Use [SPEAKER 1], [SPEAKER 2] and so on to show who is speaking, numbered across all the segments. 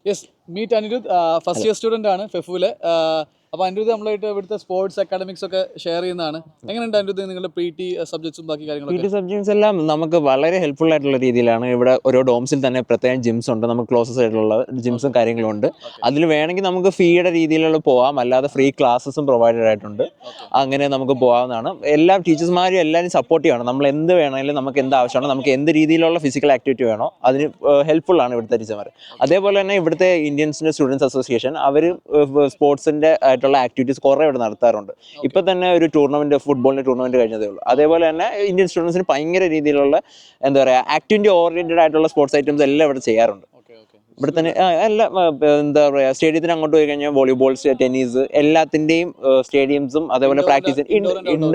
[SPEAKER 1] Yes meet Anirudh first year student ആണ് ഫെഫുവിലെ. അപ്പോൾ അനിരുദ്ധ് നമ്മളായിട്ട് ഇവിടുത്തെ സ്പോർട്സ് അക്കാഡമിക്സ് ഒക്കെ ഷെയർ ചെയ്യുന്നതാണ്. എങ്ങനെയുണ്ട് അനിരുദ്ധ് നിങ്ങളുടെ പി ടി സബ്ജക്ട്സും ബാക്കി കാര്യങ്ങളൊക്കെ?
[SPEAKER 2] PT സബ്ജക്ട്സ് എല്ലാം നമുക്ക് വളരെ ഹെൽപ്ഫുൾ ആയിട്ടുള്ള രീതിയിലാണ്. ഇവിടെ ഓരോ ഡോംസിൽ തന്നെ പ്രത്യേകം ജിംസ് ഉണ്ട്, നമുക്ക് ക്ലോസസ് ആയിട്ടുള്ള ജിംസും കാര്യങ്ങളും ഉണ്ട്. അതിൽ വേണമെങ്കിൽ നമുക്ക് ഫീയുടെ രീതിയിലുള്ള പോകാം, അല്ലാതെ ഫ്രീ ക്ലാസ്സസും പ്രൊവൈഡഡ് ആയിട്ടുണ്ട്. അങ്ങനെ നമുക്ക് പോകാവുന്നതാണ്. എല്ലാ ടീച്ചേഴ്സ്മാരും എല്ലാവരും സപ്പോർട്ടീവ് ആണ്. നമ്മൾ എന്ത് വേണമെങ്കിലും, നമുക്ക് എന്ത് ആവശ്യമാണോ, നമുക്ക് എന്ത് രീതിയിലുള്ള ഫിസിക്കൽ ആക്ടിവിറ്റി വേണോ അതിന് ഹെൽപ്ഫുൾ ആണ് ഇവിടുത്തെ ടീച്ചർമാർ. അതേപോലെ തന്നെ ഇവിടുത്തെ ഇന്ത്യൻസിൻ്റെ സ്റ്റുഡൻസ് അസോസിയേഷൻ അവർ സ്പോർട്സിൻ്റെ ആയിട്ടുള്ള ആക്ടിവിറ്റീസ് കുറേ ഇവിടെ നടത്താറുണ്ട്. ഇപ്പം തന്നെ ഒരു ടൂർണമെൻറ്റ്, ഫുട്ബോളിൻ്റെ ടൂർണമെൻറ്റ് കഴിഞ്ഞതേ ഉള്ളൂ. അതേപോലെ തന്നെ ഇന്ത്യൻ സ്റ്റുഡൻസിന് ഭയങ്കര രീതിയിലുള്ള എന്താ പറയുക ആക്ടിവിറ്റി ഓറിയൻറ്റഡ് ആയിട്ടുള്ള സ്പോർട്സ് ഐറ്റംസ് എല്ലാം ഇവിടെ ചെയ്യാറുണ്ട്. ഇവിടെ തന്നെ എല്ലാം എന്താ പറയുക സ്റ്റേഡിയത്തിന് അങ്ങോട്ട് പോയി കഴിഞ്ഞാൽ വോളിബോൾ, ടെന്നീസ് എല്ലാത്തിൻ്റെയും സ്റ്റേഡിയംസും അതേപോലെ പ്രാക്ടീസ്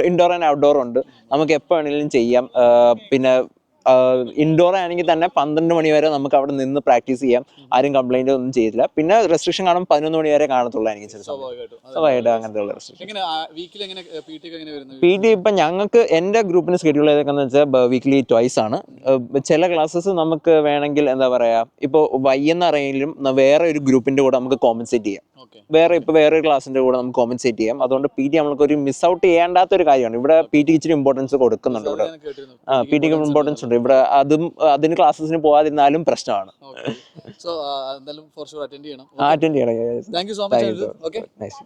[SPEAKER 2] ഇൻഡോർ ആൻഡ് ഔട്ട്ഡോർ ഉണ്ട്. നമുക്ക് എപ്പോൾ വേണമെങ്കിലും ചെയ്യാം. പിന്നെ ഇൻഡോർ ആണെങ്കിൽ തന്നെ 12 മണി വരെ നമുക്ക് അവിടെ നിന്ന് പ്രാക്ടീസ് ചെയ്യാം. ആരും കംപ്ലൈൻറ്റ് ഒന്നും ചെയ്തില്ല. പിന്നെ റെസ്ട്രിക്ഷൻ കാണും 11 മണി വരെ കാണത്തുള്ളൂ. എനിക്ക് സ്വാഭാവികമായിട്ട് അങ്ങനത്തെ ഉള്ള റെസ്ട്രിക്ഷൻ. PT ഇപ്പം ഞങ്ങൾക്ക് എൻ്റെ ഗ്രൂപ്പിന് സ്കെഡ്യൂൾ ചെയ്തേക്കെന്ന് വെച്ചാൽ വീക്ക്ലി ട്വൈസ് ആണ്. ചില ക്ലാസ്സസ് നമുക്ക് വേണമെങ്കിൽ എന്താ പറയുക, ഇപ്പോൾ വൈകുന്നേരമെങ്കിലും വേറെ ഒരു ഗ്രൂപ്പിൻ്റെ കൂടെ നമുക്ക് കോമ്പൻസേറ്റ് ചെയ്യാം. വേറെ ഒരു ക്ലാസ്സിൻ്റെ കൂടെ നമുക്ക് കോമ്പൻസേറ്റ് ചെയ്യാം. അതുകൊണ്ട് PT നമ്മൾക്കൊരു മിസ് ഔട്ട് ചെയ്യേണ്ടാത്തൊരു കാര്യമാണ്. ഇവിടെ PT ഇച്ചിരി ഇമ്പോർട്ടൻസ് കൊടുക്കുന്നുണ്ട്. ഇവിടെ PTക്ക് ഇമ്പോർട്ടൻസ് ഉണ്ട്. ഇവിടെ അതിന് ക്ലാസ്സസിന് പോകാതിരുന്നാലും പ്രശ്നമാണ്.
[SPEAKER 1] സോ എന്തായാലും ഫോർ ഷുവർ അറ്റൻഡ് ചെയ്യണം.
[SPEAKER 2] അറ്റൻഡ് ചെയ്യണം.
[SPEAKER 1] Thank you so much.